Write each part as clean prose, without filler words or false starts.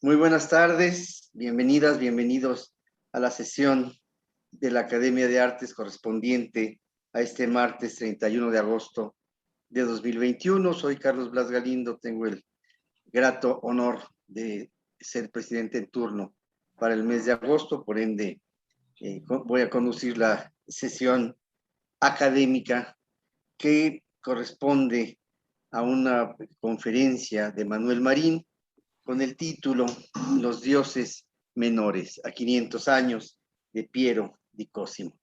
Muy buenas tardes, bienvenidas, bienvenidos a la sesión de la Academia de Artes correspondiente a este martes 31 de agosto de 2021. Soy Carlos Blas Galindo, tengo el grato honor de ser presidente en turno para el mes de agosto, por ende voy a conducir la sesión académica que corresponde a una conferencia de Manuel Marín con el título Los dioses menores, a 500 años de Piero di Cosimo.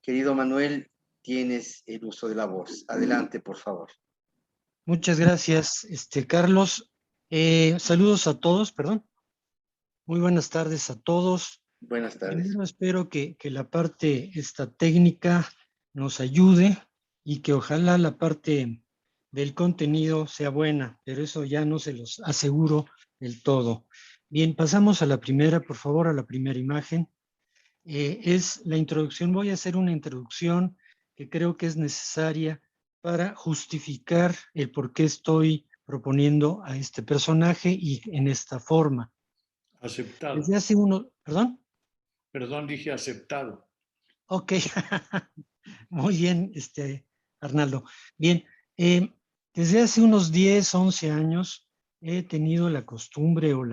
Querido Manuel, tienes el uso de la voz. Adelante, por favor. Muchas gracias, Carlos. Saludos a todos, perdón. Muy buenas tardes a todos. Buenas tardes. Primero espero que la parte técnica nos ayude y que ojalá la parte del contenido sea buena, pero eso ya no se los aseguro del todo. Bien, pasamos a la primera, por favor, a la primera imagen. Es la introducción. Voy a hacer una introducción que creo que es necesaria para justificar el por qué estoy proponiendo a este personaje y en esta forma. Aceptado. Desde hace ¿Perdón? Perdón, dije aceptado. Ok. Muy bien, Arnaldo. Bien, desde hace unos 10, 11 años he tenido la costumbre o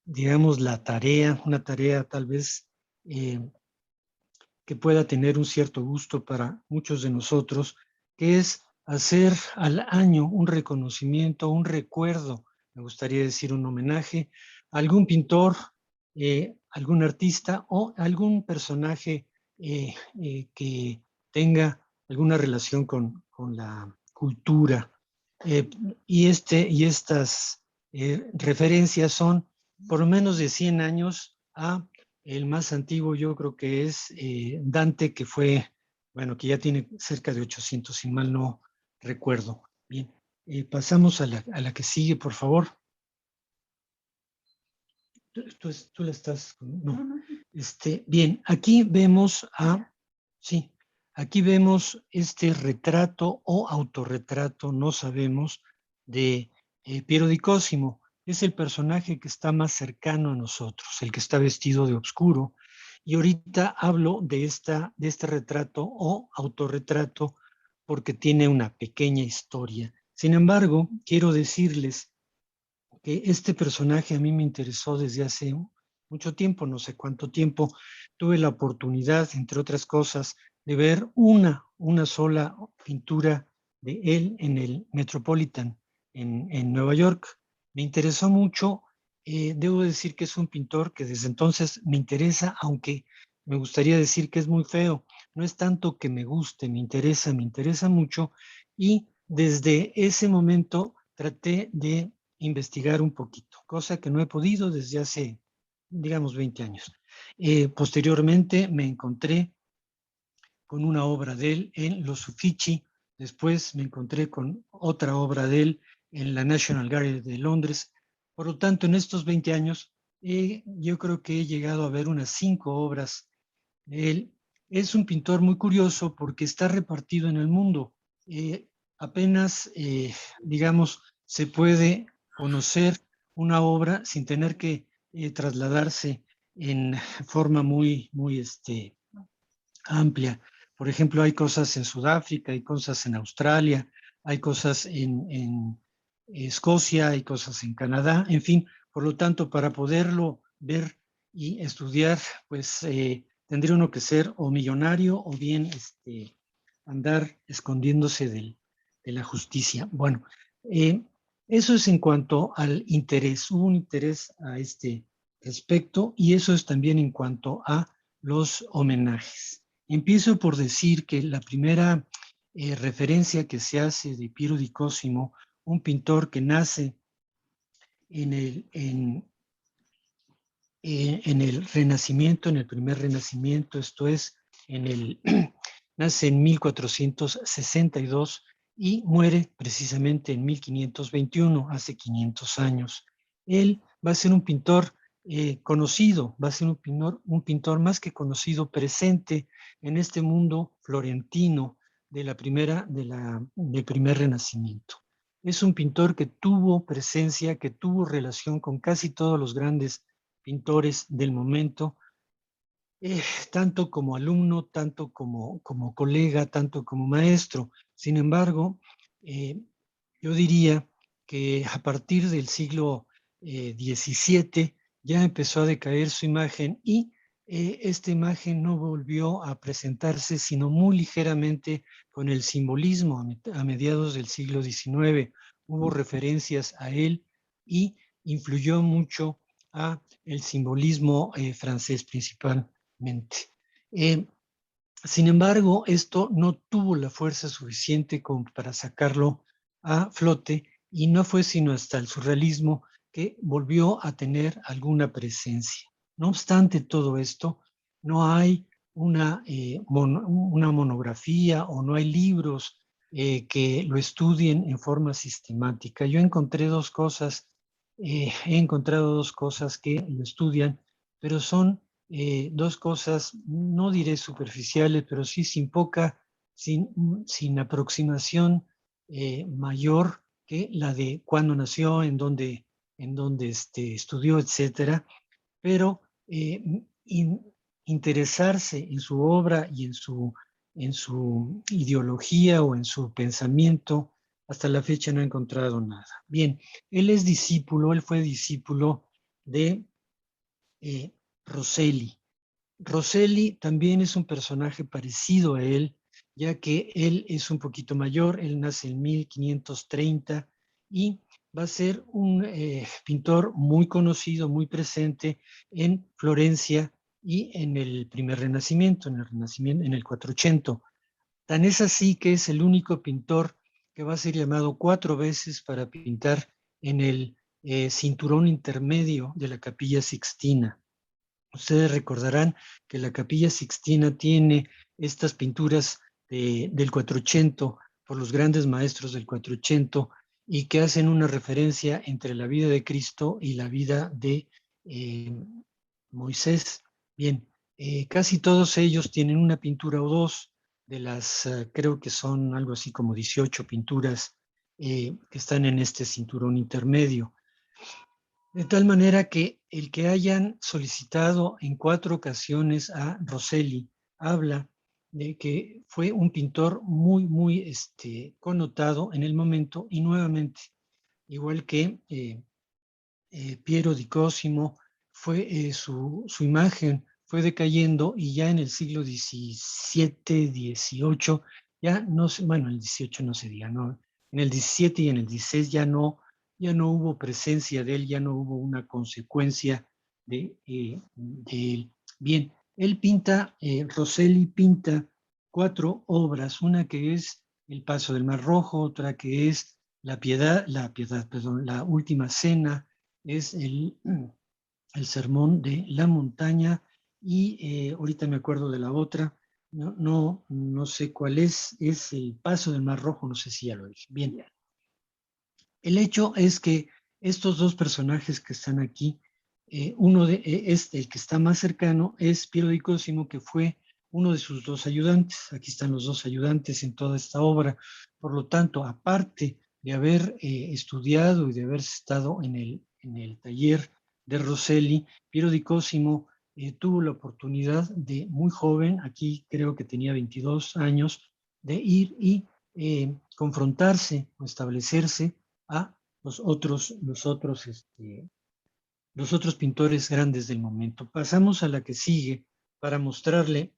digamos, la tarea, una tarea tal vez que pueda tener un cierto gusto para muchos de nosotros, que es hacer al año un reconocimiento, un recuerdo, me gustaría decir un homenaje a algún pintor, algún artista o algún personaje que tenga alguna relación con la cultura. Y estas referencias son por lo menos de 100 años a el más antiguo. Yo creo que es Dante, que fue, bueno, que ya tiene cerca de 800, si mal no recuerdo. Bien, pasamos a la que sigue, por favor. Tú la estás, no. Bien, aquí vemos sí, aquí vemos este retrato o autorretrato, no sabemos, de Piero di Cosimo. Es el personaje que está más cercano a nosotros, el que está vestido de oscuro. Y ahorita hablo de este retrato o autorretrato porque tiene una pequeña historia. Sin embargo, quiero decirles que este personaje a mí me interesó desde hace mucho tiempo, no sé cuánto tiempo. Tuve la oportunidad, entre otras cosas, de ver una sola pintura de él en el Metropolitan en Nueva York. Me interesó mucho. Debo decir que es un pintor que desde entonces me interesa, aunque me gustaría decir que es muy feo. No es tanto que me guste, me interesa mucho, y desde ese momento traté de investigar un poquito, cosa que no he podido desde hace, digamos, 20 años. Posteriormente me encontré con una obra de él en Los Uffizi, después me encontré con otra obra de él en la National Gallery de Londres. Por lo tanto, en estos 20 años, yo creo que he llegado a ver unas 5 obras de él. Es un pintor muy curioso porque está repartido en el mundo. Apenas, digamos, se puede conocer una obra sin tener que trasladarse en forma muy amplia. Por ejemplo, hay cosas en Sudáfrica, hay cosas en Australia, hay cosas en Escocia, hay cosas en Canadá, en fin. Por lo tanto, para poderlo ver y estudiar, pues tendría uno que ser o millonario o bien andar escondiéndose de la justicia. Bueno, eso es en cuanto al interés. Hubo un interés a este respecto, y eso es también en cuanto a los homenajes. Empiezo por decir que la primera referencia que se hace de Piero di Cosimo, un pintor que nace en el Renacimiento, en el primer Renacimiento, esto es, nace en 1462 y muere precisamente en 1521, hace 500 años. Él va a ser un pintor conocido, va a ser un pintor más que conocido, presente en este mundo florentino del primer Renacimiento. es un pintor que tuvo presencia, que tuvo relación con casi todos los grandes pintores del momento, tanto como alumno, tanto como colega, tanto como maestro. Sin embargo, yo diría que a partir del siglo XVII ya empezó a decaer su imagen y esta imagen no volvió a presentarse sino muy ligeramente con el simbolismo a mediados del siglo XIX. Hubo referencias a él y influyó mucho a el simbolismo francés principalmente. Eh, Sin embargo, esto no tuvo la fuerza suficiente como para sacarlo a flote y no fue sino hasta el surrealismo que volvió a tener alguna presencia. No obstante todo esto, no hay una monografía o no hay libros que lo estudien en forma sistemática. Yo encontré he encontrado dos cosas que lo estudian, pero son dos cosas, no diré superficiales, pero sí sin aproximación mayor que la de cuándo nació, en dónde estudió, etcétera, pero interesarse en su obra y en su ideología o en su pensamiento, hasta la fecha no he encontrado nada. Bien, él fue discípulo de eh, Rosselli. Rosselli también es un personaje parecido a él, ya que él es un poquito mayor, él nace en 1530 y va a ser un pintor muy conocido, muy presente en Florencia y en el primer Renacimiento, en el 480. Tan es así que es el único pintor que va a ser llamado 4 veces para pintar en el cinturón intermedio de la Capilla Sixtina. Ustedes recordarán que la Capilla Sixtina tiene estas pinturas del 480 por los grandes maestros del 480 y que hacen una referencia entre la vida de Cristo y la vida de eh, Moisés. Bien, casi todos ellos tienen una pintura o dos de las, creo que son algo así como 18 pinturas que están en este cinturón intermedio. De tal manera que el que hayan solicitado en 4 ocasiones a Rosselli habla de que fue un pintor muy connotado en el momento y nuevamente, igual que Piero di Cosimo, su imagen fue decayendo y ya en el siglo XVII, XVIII, ya no sé, bueno, el XVIII no se diga, no, en el XVII y en el XVI ya no hubo presencia de él, ya no hubo una consecuencia de él. Bien, Rosselli pinta 4 obras, una que es El Paso del Mar Rojo, otra que es perdón, La Última Cena, es el Sermón de la Montaña y ahorita me acuerdo de la otra, no sé cuál es El Paso del Mar Rojo, no sé si ya lo dije. Bien, el hecho es que estos dos personajes que están aquí, el que está más cercano es Piero di Cosimo, que fue uno de sus 2 ayudantes. Aquí están los 2 ayudantes en toda esta obra. Por lo tanto, aparte de haber estudiado y de haber estado en el taller de Rosselli, Piero di Cosimo tuvo la oportunidad de, muy joven, aquí creo que tenía 22 años, de ir y confrontarse o establecerse a los otros pintores grandes del momento. Pasamos a la que sigue para mostrarles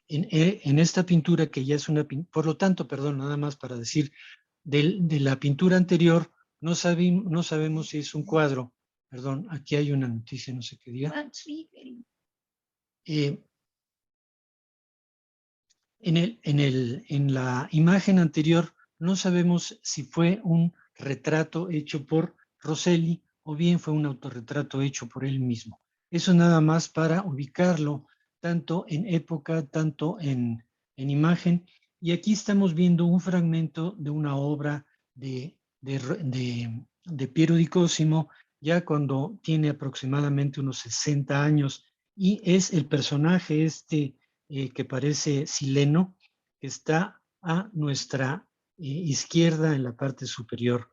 en esta pintura que ya es por lo tanto, perdón, nada más para decir, de la pintura anterior, no sabemos si es un cuadro, perdón, aquí hay una noticia, no sé qué día. En la imagen anterior no sabemos si fue un retrato hecho por Rosselli o bien fue un autorretrato hecho por él mismo. Eso nada más para ubicarlo tanto en época, tanto en imagen. Y aquí estamos viendo un fragmento de una obra de Piero di Cosimo, ya cuando tiene aproximadamente unos 60 años, y es el personaje que parece sileno, que está a nuestra izquierda en la parte superior,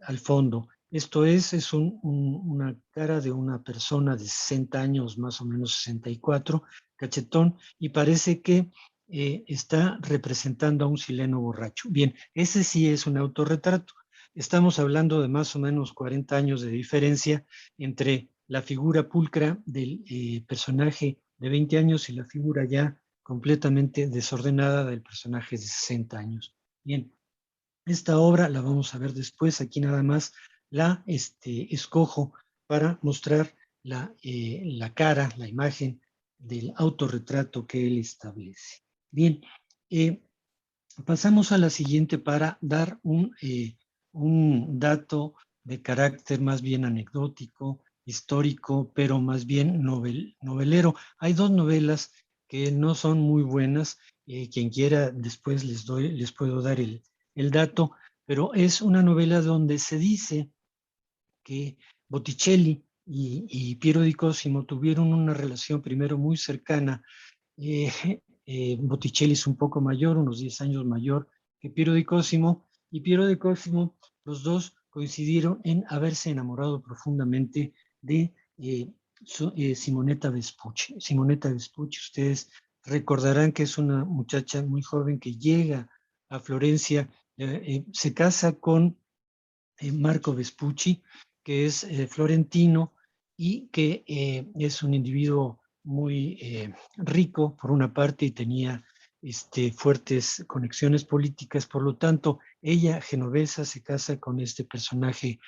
al fondo. Esto es una cara de una persona de 60 años, más o menos 64, cachetón, y parece que está representando a un chileno borracho. Bien, ese sí es un autorretrato. Estamos hablando de más o menos 40 años de diferencia entre la figura pulcra del personaje de 20 años y la figura ya completamente desordenada del personaje de 60 años. Bien, esta obra la vamos a ver después. Aquí nada más la escojo para mostrar la cara, la imagen del autorretrato que él establece. Bien, pasamos a la siguiente para dar un dato de carácter más bien anecdótico, histórico, pero más bien novelero. Hay dos novelas que no son muy buenas. Quien quiera, después les puedo dar el dato, pero es una novela donde se dice que Botticelli y Piero di Cosimo tuvieron una relación primero muy cercana. eh, Botticelli es un poco mayor, unos 10 años mayor que Piero di Cosimo, y Piero di Cosimo, los dos coincidieron en haberse enamorado profundamente de Simonetta Vespucci. Simonetta Vespucci, ustedes recordarán que es una muchacha muy joven que llega a Florencia, se casa con Marco Vespucci, que es florentino y que es un individuo muy rico por una parte y tenía fuertes conexiones políticas. Por lo tanto, ella, genovesa, se casa con este personaje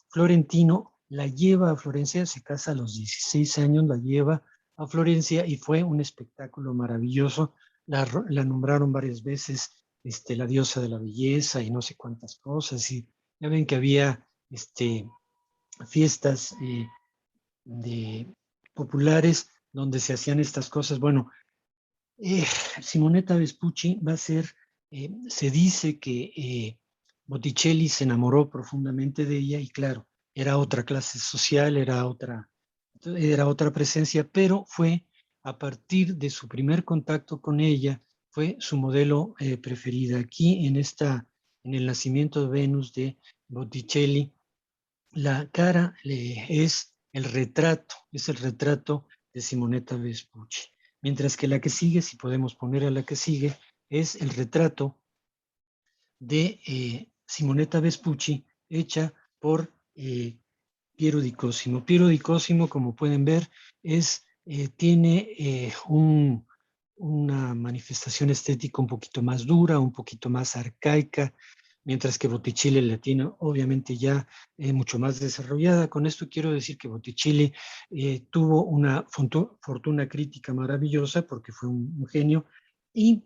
florentino, la lleva a Florencia, se casa a los 16 años, la lleva a Florencia y fue un espectáculo maravilloso. La nombraron varias veces la diosa de la belleza y no sé cuántas cosas, y ya ven que había fiestas populares donde se hacían estas cosas. Bueno, Simonetta Vespucci va a ser, se dice que Botticelli se enamoró profundamente de ella y claro, era otra clase social, era otra presencia, pero fue a partir de su primer contacto con ella, fue su modelo preferida. Aquí en el nacimiento de Venus de Botticelli, la cara es el retrato de Simonetta Vespucci. Mientras que la que sigue, si podemos poner a la que sigue, es el retrato de Simonetta Vespucci hecha por Piero di Cosimo. Piero di Cosimo, como pueden ver, tiene una manifestación estética un poquito más dura, un poquito más arcaica, mientras que Botticelli la tiene obviamente ya mucho más desarrollada. Con esto quiero decir que Botticelli tuvo una fortuna crítica maravillosa porque fue un genio, y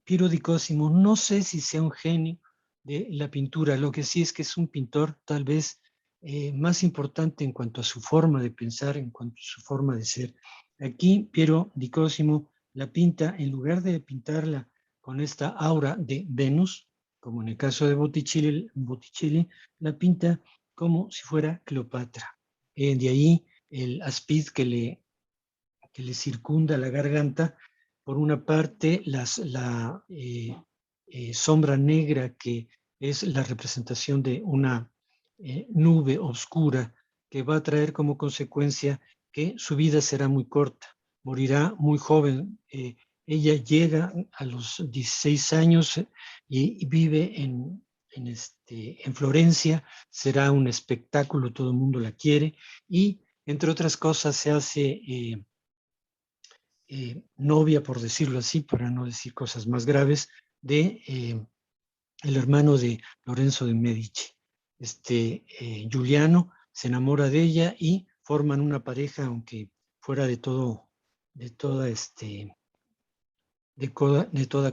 Piero di Cosimo no sé si sea un genio de la pintura, lo que sí es que es un pintor tal vez más importante en cuanto a su forma de pensar, en cuanto a su forma de ser. Aquí Piero di Cosimo la pinta, en lugar de pintarla con esta aura de Venus, como en el caso de Botticelli la pinta como si fuera Cleopatra. De ahí el aspid que le circunda la garganta. Por una parte, la sombra negra, que es la representación de una nube oscura que va a traer como consecuencia que su vida será muy corta, morirá muy joven. Ella llega a los 16 años y vive en Florencia, será un espectáculo, todo el mundo la quiere, y entre otras cosas se hace novia, por decirlo así, para no decir cosas más graves, de el hermano de Lorenzo de Medici. Giuliano se enamora de ella y forman una pareja, aunque fuera de toda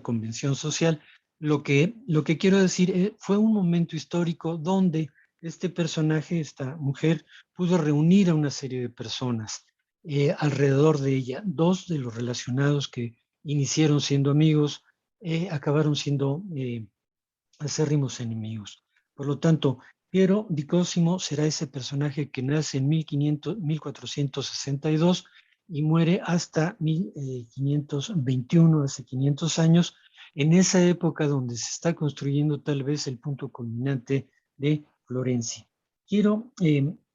convención social. Lo que quiero decir, fue un momento histórico donde este personaje, esta mujer, pudo reunir a una serie de personas alrededor de ella. Dos de los relacionados que iniciaron siendo amigos acabaron siendo acérrimos enemigos. Por lo tanto, Piero di Cosimo será ese personaje que nace en 1462 y muere hasta 1521, hace 500 años, en esa época donde se está construyendo tal vez el punto culminante de Florencia. Quiero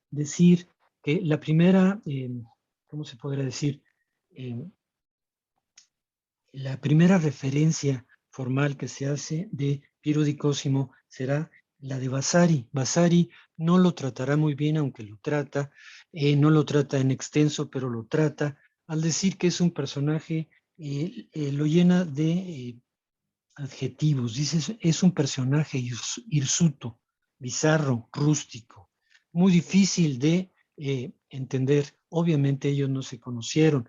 decir que la primera, ¿cómo se podrá decir? La primera referencia formal que se hace de Piero di Cosimo será la de Vasari. Vasari no lo tratará muy bien, aunque lo trata, no lo trata en extenso, pero lo trata, al decir que es un personaje, lo llena de adjetivos. Dice, es un personaje hirsuto, bizarro, rústico, muy difícil de entender. Obviamente ellos no se conocieron.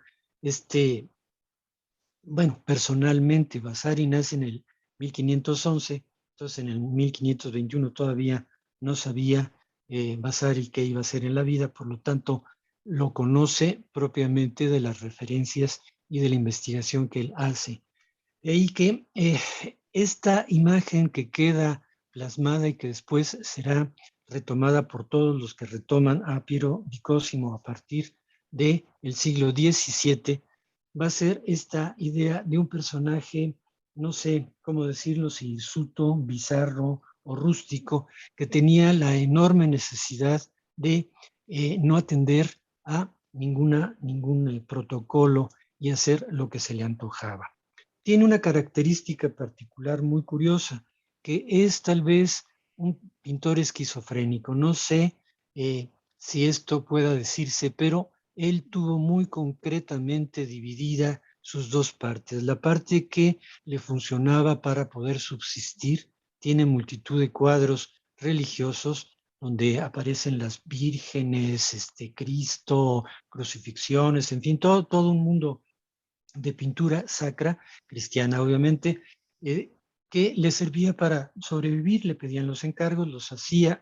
Bueno, personalmente, Vasari nace en el 1511, entonces en el 1521 todavía no sabía Vasari qué iba a hacer en la vida, por lo tanto, lo conoce propiamente de las referencias y de la investigación que él hace. De ahí que esta imagen que queda plasmada y que después será retomada por todos los que retoman a Piero di Cosimo a partir del siglo XVII, va a ser esta idea de un personaje, no sé cómo decirlo, si hirsuto, bizarro o rústico, que tenía la enorme necesidad de no atender a ningún protocolo y hacer lo que se le antojaba. Tiene una característica particular muy curiosa, que es tal vez un pintor esquizofrénico. No sé si esto pueda decirse, pero él tuvo muy concretamente dividida sus dos partes. La parte que le funcionaba para poder subsistir, tiene multitud de cuadros religiosos donde aparecen las vírgenes, Cristo, crucifixiones, en fin, todo un mundo de pintura sacra, cristiana obviamente, que le servía para sobrevivir, le pedían los encargos, los hacía.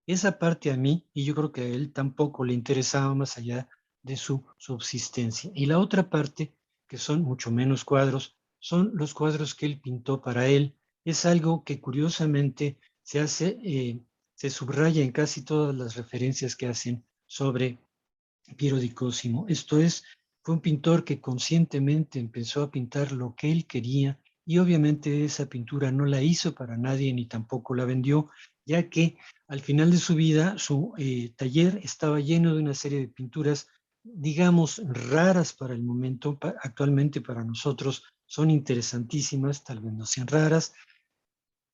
Esa parte a mí, y yo creo que a él tampoco le interesaba más allá de su subsistencia. Y la otra parte, que son mucho menos cuadros, son los cuadros que él pintó para él. Es algo que curiosamente se hace, se subraya en casi todas las referencias que hacen sobre Piero di Cosimo. Esto es, fue un pintor que conscientemente empezó a pintar lo que él quería y obviamente esa pintura no la hizo para nadie ni tampoco la vendió, ya que al final de su vida su taller estaba lleno de una serie de pinturas, digamos, raras para el momento. Actualmente para nosotros son interesantísimas, tal vez no sean raras,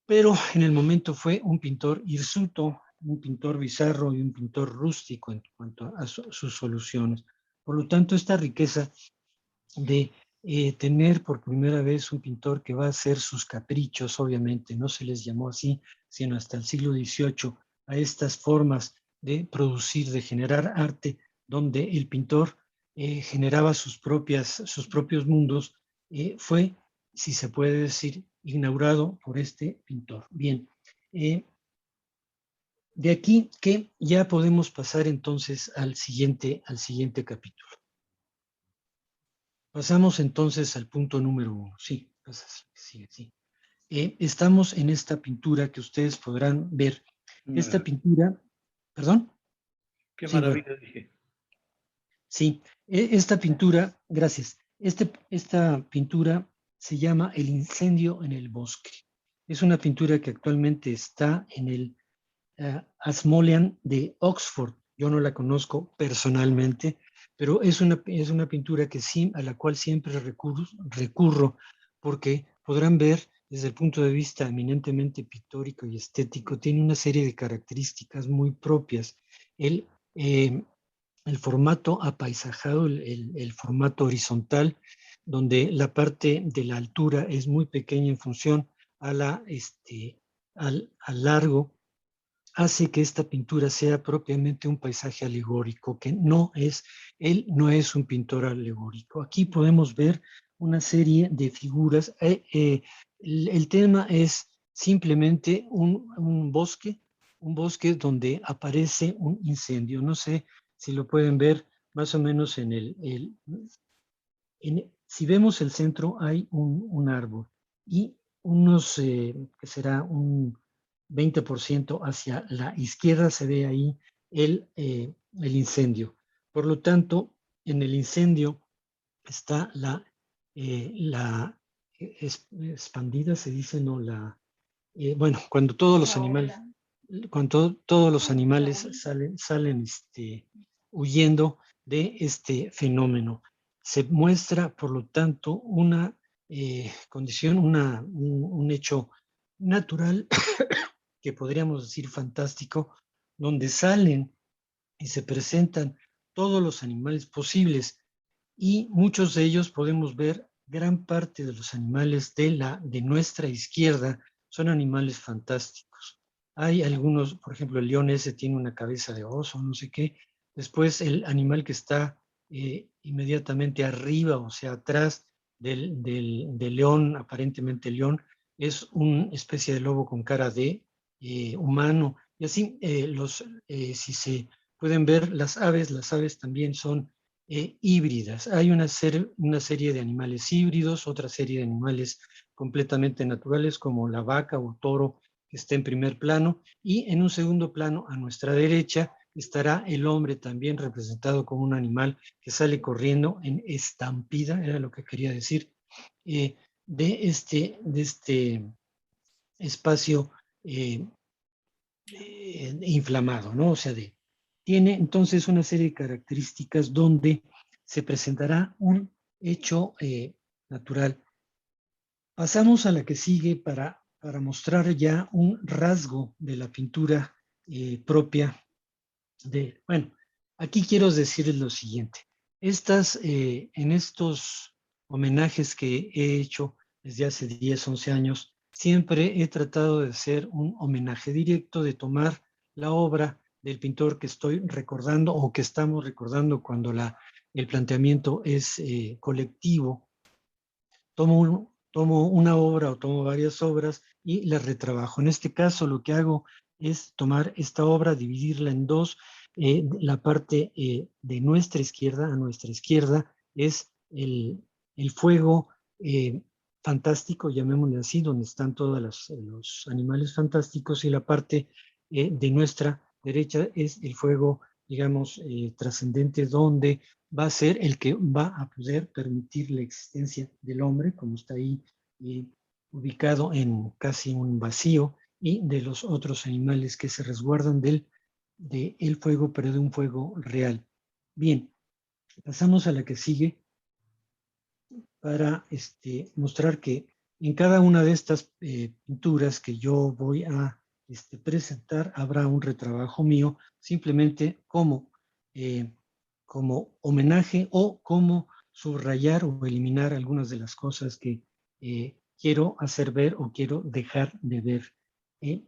pero en el momento fue un pintor hirsuto, un pintor bizarro y un pintor rústico en cuanto a sus soluciones. Por lo tanto, esta riqueza de tener por primera vez un pintor que va a hacer sus caprichos, obviamente no se les llamó así, sino hasta el siglo XVIII, a estas formas de producir, de generar arte, donde el pintor generaba sus propios mundos, fue, si se puede decir, inaugurado por este pintor. Bien, de aquí que ya podemos pasar entonces al siguiente capítulo. Pasamos entonces al punto número 1. Sí, sí. Estamos en esta pintura que ustedes podrán ver. Esta pintura, ¿perdón? Qué Sí, bueno. maravilla, dije. Sí, esta pintura, gracias. Esta pintura se llama El incendio en el bosque. Es una pintura que actualmente está en el Ashmolean de Oxford. Yo no la conozco personalmente, pero es una pintura que sí, a la cual siempre recurro porque podrán ver desde el punto de vista eminentemente pictórico y estético, tiene una serie de características muy propias. El, eh, el formato apaisajado, el formato horizontal, donde la parte de la altura es muy pequeña en función a al largo, hace que esta pintura sea propiamente un paisaje alegórico, que él no es un pintor alegórico. Aquí podemos ver una serie de figuras. El tema es simplemente un bosque donde aparece un incendio. No sé si lo pueden ver más o menos si vemos el centro hay un árbol y unos, que será un 20% hacia la izquierda se ve ahí el incendio. Por lo tanto, en el incendio está expandida, se dice, no, bueno, cuando todos los animales, cuando todos los animales salen huyendo de este fenómeno. Se muestra, por lo tanto, una condición, un hecho natural, que podríamos decir fantástico, donde salen y se presentan todos los animales posibles, y muchos de ellos podemos ver, gran parte de los animales de nuestra izquierda son animales fantásticos. Hay algunos, por ejemplo, el león ese tiene una cabeza de oso, no sé qué. Después el animal que está inmediatamente arriba, o sea, atrás del león, aparentemente león, es una especie de lobo con cara de humano. Y así, si se pueden ver, las aves también son híbridas. Hay una serie de animales híbridos, otra serie de animales completamente naturales, como la vaca o toro, que está en primer plano, y en un segundo plano, a nuestra derecha, estará el hombre, también representado como un animal que sale corriendo en estampida, era lo que quería decir, de este espacio inflamado, ¿no? O sea, tiene entonces una serie de características donde se presentará un hecho natural. Pasamos a la que sigue para mostrar ya un rasgo de la pintura propia bueno, aquí quiero decirles lo siguiente. En estos homenajes que he hecho desde hace 10, 11 años, siempre he tratado de hacer un homenaje directo, de tomar la obra del pintor que estoy recordando o que estamos recordando cuando el planteamiento es colectivo. Tomo una obra o tomo varias obras y las retrabajo. En este caso, lo que hago es tomar esta obra, dividirla en dos. La parte de nuestra izquierda, a nuestra izquierda, es el fuego fantástico, llamémosle así, donde están todos los animales fantásticos, y la parte de nuestra derecha es el fuego, digamos, trascendente, donde va a ser el que va a poder permitir la existencia del hombre, como está ahí ubicado en casi un vacío, y de los otros animales que se resguardan del fuego, pero de un fuego real. Bien, pasamos a la que sigue para mostrar que en cada una de estas pinturas que yo voy a presentar habrá un retrabajo mío, simplemente como homenaje o como subrayar o eliminar algunas de las cosas que quiero hacer ver o quiero dejar de ver.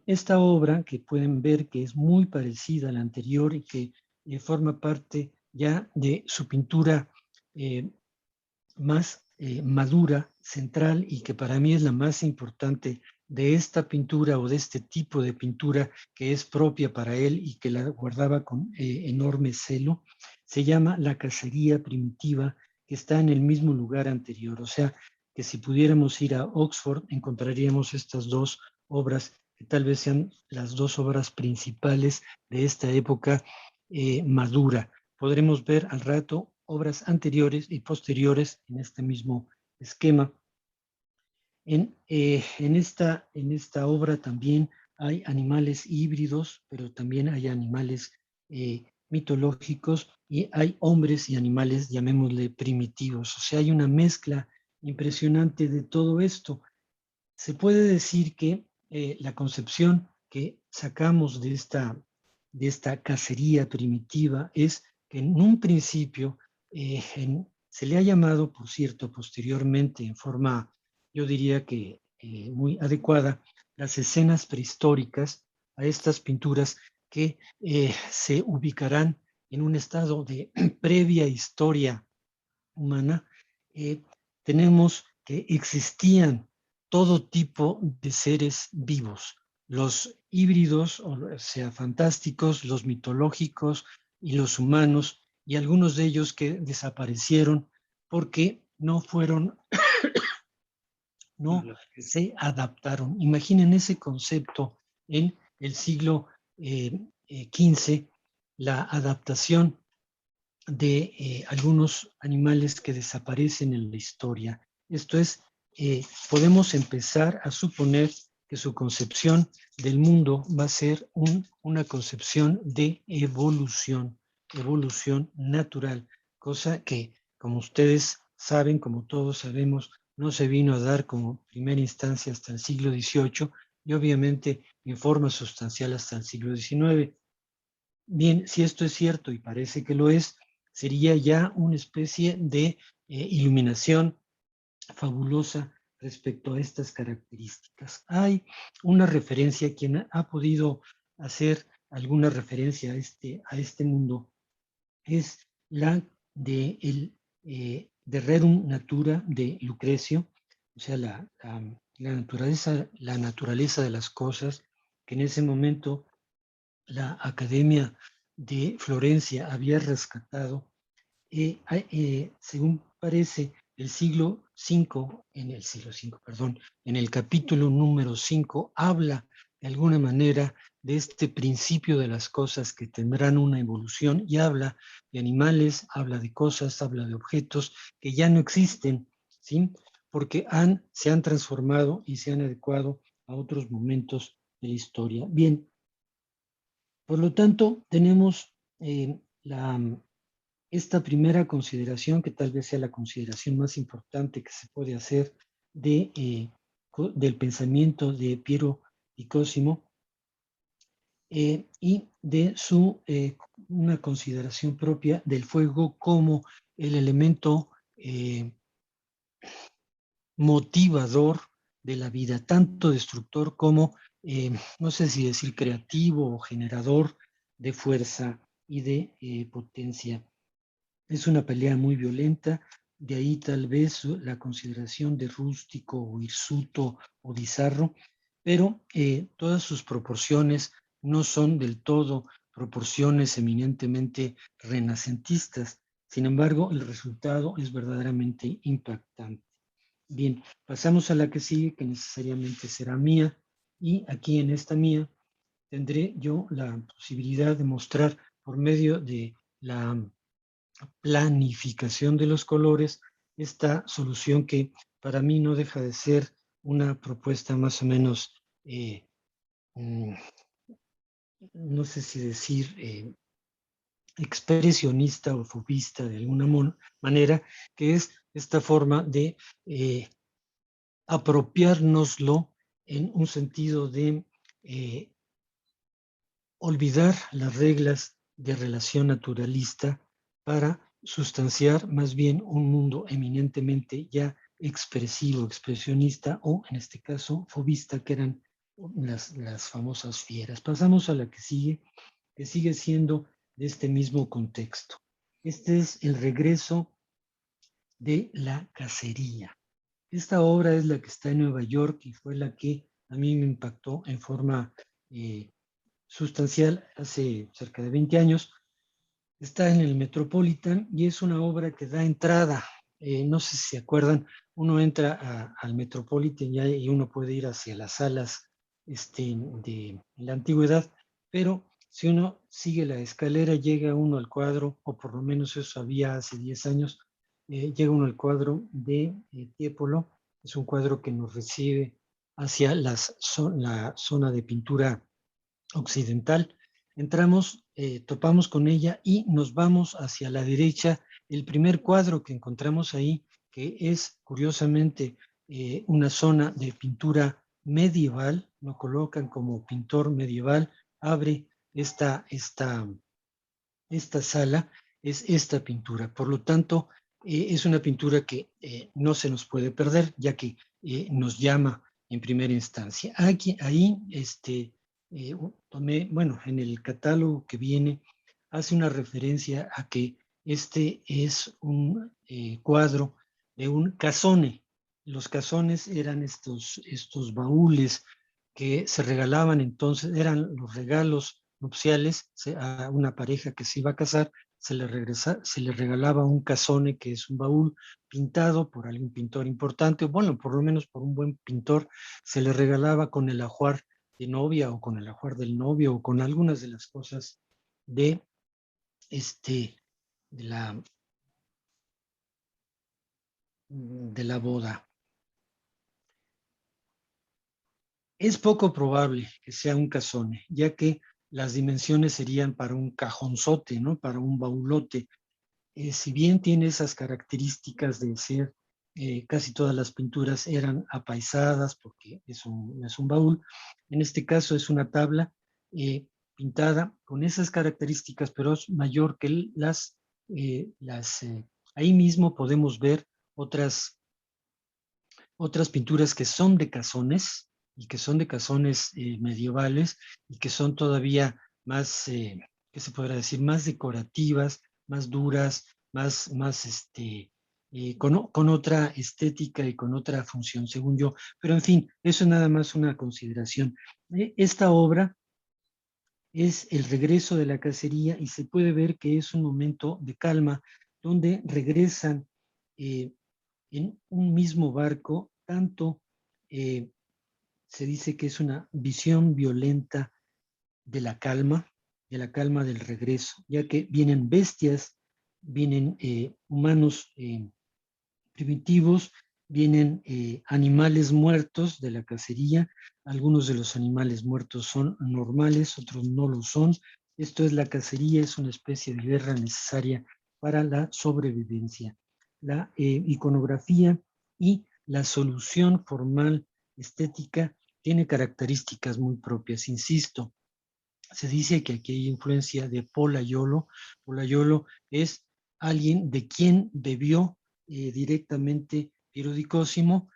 Esta obra, que pueden ver que es muy parecida a la anterior y que forma parte ya de su pintura más madura, central, y que para mí es la más importante de esta pintura o de este tipo de pintura que es propia para él y que la guardaba con enorme celo, se llama La Cacería Primitiva, que está en el mismo lugar anterior. O sea, que si pudiéramos ir a Oxford, encontraríamos estas dos obras, que tal vez sean las dos obras principales de esta época madura. Podremos ver al rato obras anteriores y posteriores en este mismo esquema. En esta obra también hay animales híbridos, pero también hay animales mitológicos, y hay hombres y animales, llamémosle primitivos. O sea, hay una mezcla impresionante de todo esto. Se puede decir que la concepción que sacamos de esta cacería primitiva es que en un principio se le ha llamado, por cierto, posteriormente, en forma, yo diría que muy adecuada, las escenas prehistóricas a estas pinturas que se ubicarán en un estado de previa historia humana. Tenemos que existían todo tipo de seres vivos, los híbridos, o sea, fantásticos, los mitológicos y los humanos, y algunos de ellos que desaparecieron porque no se adaptaron. Imaginen ese concepto en el siglo XV, la adaptación de algunos animales que desaparecen en la historia. Esto es podemos empezar a suponer que su concepción del mundo va a ser una concepción de evolución natural, cosa que, como ustedes saben, como todos sabemos, no se vino a dar como primera instancia hasta el siglo XVIII y obviamente en forma sustancial hasta el siglo XIX. Bien, si esto es cierto y parece que lo es, sería ya una especie de iluminación fabulosa respecto a estas características. Hay una referencia, quien ha podido hacer alguna referencia a este mundo, es la de el de Rerum Natura de Lucrecio, o sea, la naturaleza de las cosas, que en ese momento la Academia de Florencia había rescatado, según parece, en el capítulo número 5, habla de alguna manera de este principio de las cosas que tendrán una evolución y habla de animales, habla de cosas, habla de objetos que ya no existen, ¿sí? Porque se han transformado y se han adecuado a otros momentos de la historia. Bien, por lo tanto, tenemos esta primera consideración, que tal vez sea la consideración más importante que se puede hacer del pensamiento de Piero di Cosimo, y de una consideración propia del fuego como el elemento motivador de la vida, tanto destructor como, no sé si decir creativo o generador de fuerza y de potencia. Es una pelea muy violenta, de ahí tal vez la consideración de rústico o hirsuto o bizarro, pero todas sus proporciones no son del todo proporciones eminentemente renacentistas. Sin embargo, el resultado es verdaderamente impactante. Bien, pasamos a la que sigue, que necesariamente será mía, y aquí en esta mía tendré yo la posibilidad de mostrar por medio de la planificación de los colores esta solución que para mí no deja de ser una propuesta más o menos, mm, no sé si decir expresionista o fubista de alguna manera, que es esta forma de apropiárnoslo en un sentido de olvidar las reglas de relación naturalista para sustanciar más bien un mundo eminentemente ya expresivo, expresionista o, en este caso, fobista, que eran las famosas fieras. Pasamos a la que sigue siendo de este mismo contexto. Este es el regreso de la cacería. Esta obra es la que está en Nueva York y fue la que a mí me impactó en forma sustancial hace cerca de 20 años. Está en el Metropolitan y es una obra que da entrada. No sé si se acuerdan, uno entra al Metropolitan y uno puede ir hacia las salas de la antigüedad, pero si uno sigue la escalera, llega uno al cuadro, o por lo menos eso había hace 10 años, llega uno al cuadro de Tiepolo. Es un cuadro que nos recibe hacia la zona de pintura occidental. Entramos, topamos con ella y nos vamos hacia la derecha. El primer cuadro que encontramos ahí, que es curiosamente una zona de pintura medieval, lo colocan como pintor medieval, abre esta sala, es esta pintura. Por lo tanto, es una pintura que no se nos puede perder, ya que nos llama en primera instancia. Ahí tomé, bueno, en el catálogo que viene, hace una referencia a que este es un cuadro de un casone. Los casones eran estos baúles que se regalaban entonces, eran los regalos nupciales a una pareja que se iba a casar, se le regalaba un casone, que es un baúl pintado por algún pintor importante, o bueno, por lo menos por un buen pintor, se le regalaba con el ajuar de novia o con el ajuar del novio o con algunas de las cosas de, este, de la boda. Es poco probable que sea un casone, ya que las dimensiones serían para un cajonzote, ¿no? Para un baulote. Si bien tiene esas características de ser, casi todas las pinturas eran apaisadas, porque es un baúl, en este caso es una tabla pintada con esas características, pero es mayor que ahí mismo podemos ver otras pinturas que son de cazones y que son de cazones medievales y que son todavía más, ¿qué se podrá decir? Más decorativas, más duras, con otra estética y con otra función, según yo. Pero en fin, eso es nada más una consideración. Esta obra es el regreso de la cacería y se puede ver que es un momento de calma donde regresan eh, en un mismo barco, tanto eh, se dice que es una visión violenta de la calma del regreso, ya que vienen bestias, vienen humanos primitivos, vienen animales muertos de la cacería. Algunos de los animales muertos son normales, otros no lo son. Esto es la cacería, es una especie de guerra necesaria para la sobrevivencia. La iconografía y la solución formal estética tiene características muy propias. Insisto, se dice que aquí hay influencia de Pollaiolo. Pollaiolo es alguien de quien bebió directamente Piero di Cosimo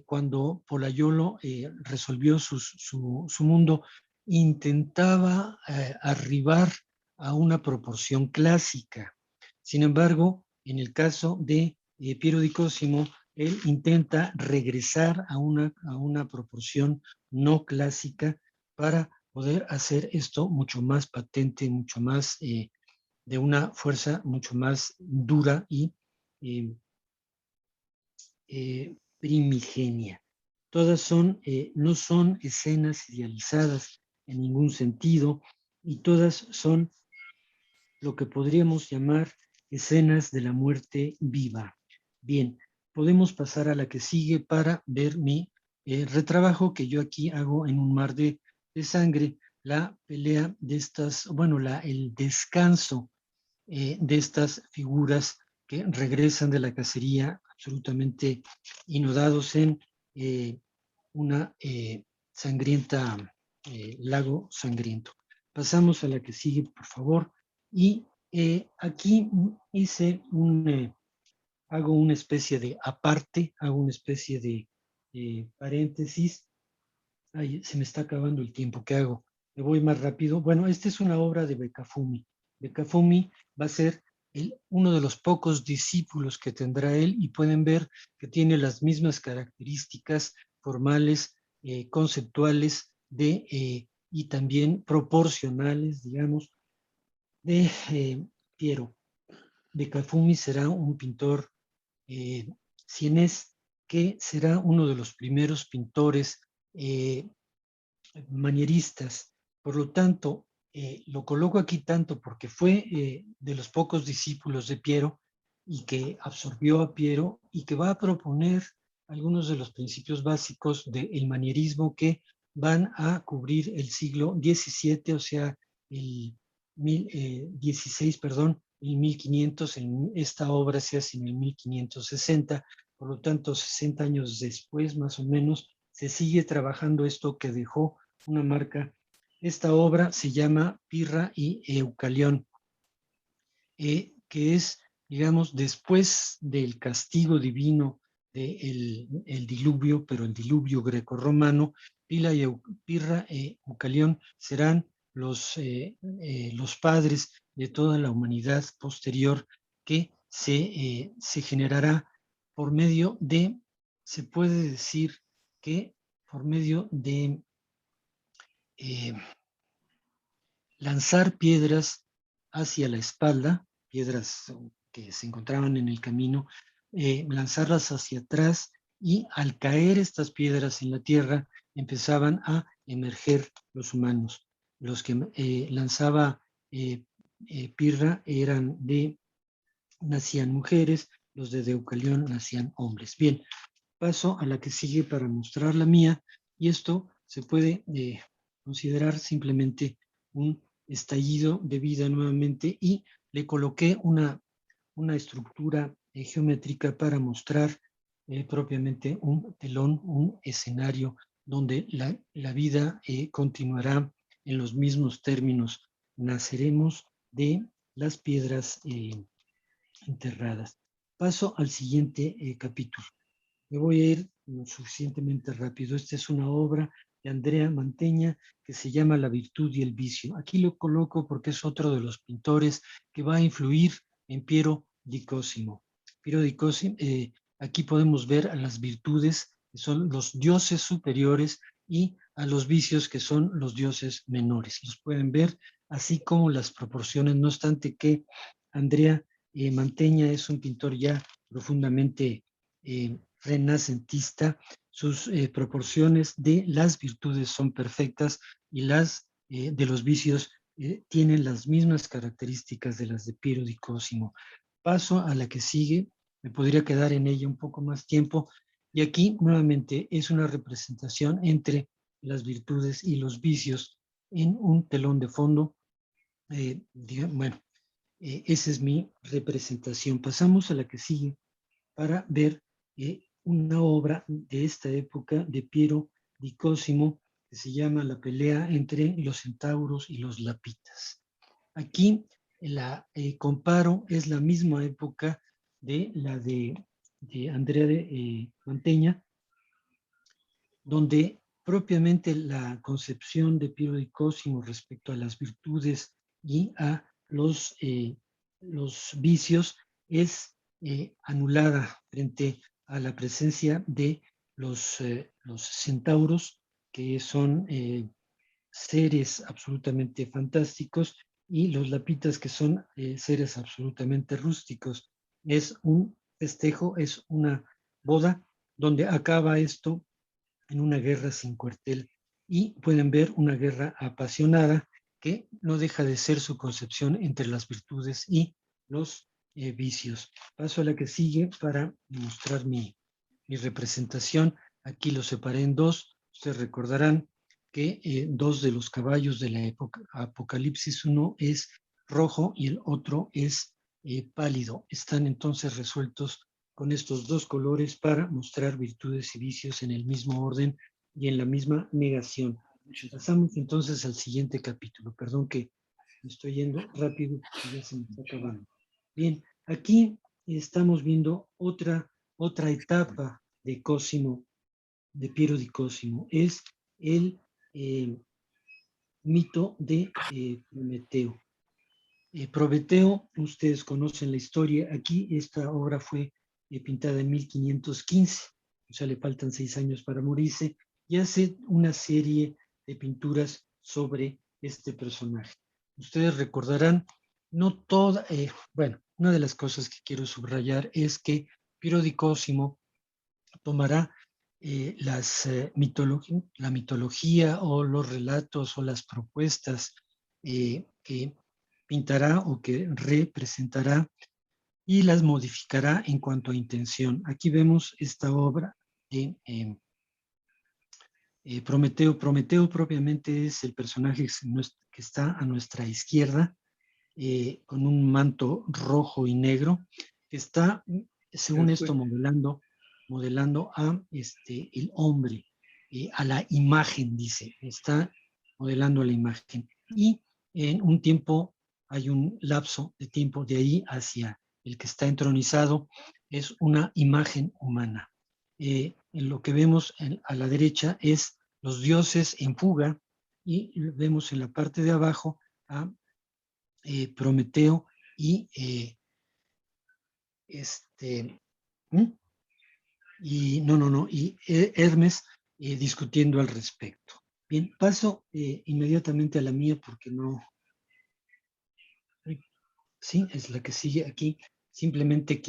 cuando Pollaiolo resolvió su mundo, intentaba arribar a una proporción clásica. Sin embargo, en el caso de Piero di Cosimo, él intenta regresar a una proporción no clásica para poder hacer esto mucho más patente, mucho más de una fuerza mucho más dura y eh, primigenia. Todas no son escenas idealizadas en ningún sentido y todas son lo que podríamos llamar escenas de la muerte viva. Bien, podemos pasar a la que sigue para ver mi retrabajo que yo aquí hago en un mar de sangre, la pelea de estas, bueno, el descanso de estas figuras que regresan de la cacería absolutamente inundados en una sangrienta lago sangriento. Pasamos a la que sigue, por favor. Y aquí hago una especie de aparte, hago una especie de paréntesis. Ay, se me está acabando el tiempo, ¿qué hago? Me voy más rápido. Bueno, esta es una obra de Beccafumi. Beccafumi va a ser uno de los pocos discípulos que tendrá él y pueden ver que tiene las mismas características formales, conceptuales y también proporcionales, digamos, de Piero. Beccafumi será un pintor sienés que será uno de los primeros pintores manieristas. Por lo tanto, lo coloco aquí tanto porque fue de los pocos discípulos de Piero y que absorbió a Piero y que va a proponer algunos de los principios básicos del manierismo que van a cubrir el siglo XVII, o sea, el 16, perdón, el 1500. Esta obra se hace en el 1560, por lo tanto, 60 años después, más o menos, se sigue trabajando esto que dejó una marca. Esta obra se llama Pirra y Eucalión, que es, digamos, después del castigo divino del diluvio, pero el diluvio grecorromano. Pirra y Eucalión serán los padres de toda la humanidad posterior que se generará por medio de, se puede decir que por medio de lanzar piedras hacia la espalda, piedras que se encontraban en el camino, lanzarlas hacia atrás y al caer estas piedras en la tierra empezaban a emerger los humanos. Los que lanzaba Pirra nacían mujeres, los de Deucalión nacían hombres. Bien, paso a la que sigue para mostrar la mía y esto se puede considerar simplemente un estallido de vida nuevamente, y le coloqué una estructura geométrica para mostrar propiamente un telón, un escenario donde la vida continuará en los mismos términos. Naceremos de las piedras enterradas. Paso al siguiente capítulo. Me voy a ir suficientemente rápido. Esta es una obra de Andrea Mantegna que se llama La virtud y el vicio. Aquí lo coloco porque es otro de los pintores que va a influir en Piero di Cosimo. Piero di Cosimo, aquí podemos ver a las virtudes, que son los dioses superiores, y a los vicios, que son los dioses menores. Los pueden ver, así como las proporciones, no obstante que Andrea Mantegna es un pintor ya profundamente renacentista. Sus proporciones de las virtudes son perfectas, y las de los vicios tienen las mismas características de las de Piero di Cosimo. Paso a la que sigue, me podría quedar en ella un poco más tiempo, y aquí nuevamente es una representación entre las virtudes y los vicios en un telón de fondo. Bueno, esa es mi representación. Pasamos a la que sigue para ver una obra de esta época de Piero di Cosimo que se llama La pelea entre los centauros y los lapitas. Aquí la comparo, es la misma época de la de Andrea Mantegna, donde propiamente la concepción de Piero di Cosimo respecto a las virtudes y a los vicios es anulada frente a la presencia de los centauros, que son seres absolutamente fantásticos, y los lapitas, que son seres absolutamente rústicos. Es un festejo, es una boda donde acaba esto en una guerra sin cuartel, y pueden ver una guerra apasionada que no deja de ser su concepción entre las virtudes y los vicios. Paso a la que sigue para mostrar mi representación. Aquí lo separé en dos. Ustedes recordarán que dos de los caballos de la época Apocalipsis, uno es rojo y el otro es pálido. Están entonces resueltos con estos dos colores para mostrar virtudes y vicios en el mismo orden y en la misma negación. Pasamos entonces al siguiente capítulo. Perdón que me estoy yendo rápido, ya se me está acabando. Bien, aquí estamos viendo otra etapa de Cosimo, de Piero di Cosimo. Es el mito de Prometeo. Prometeo, ustedes conocen la historia. Aquí esta obra fue pintada en 1515, o sea, le faltan 6 años para morirse, y hace una serie de pinturas sobre este personaje. Ustedes recordarán, no toda, bueno, una de las cosas que quiero subrayar es que Piero di Cosimo tomará la mitología o los relatos o las propuestas que pintará o que representará, y las modificará en cuanto a intención. Aquí vemos esta obra de Prometeo. Prometeo propiamente es el personaje que está a nuestra izquierda, con un manto rojo y negro, que está, según esto, modelando a el hombre, a la imagen, dice, está modelando a la imagen. Y en un tiempo, hay un lapso de tiempo de ahí hacia el que está entronizado, es una imagen humana. En lo que vemos a la derecha es los dioses en fuga, y vemos en la parte de abajo a Prometeo y Hermes discutiendo al respecto. Bien, paso inmediatamente a la mía porque no. Sí, es la que sigue aquí. Simplemente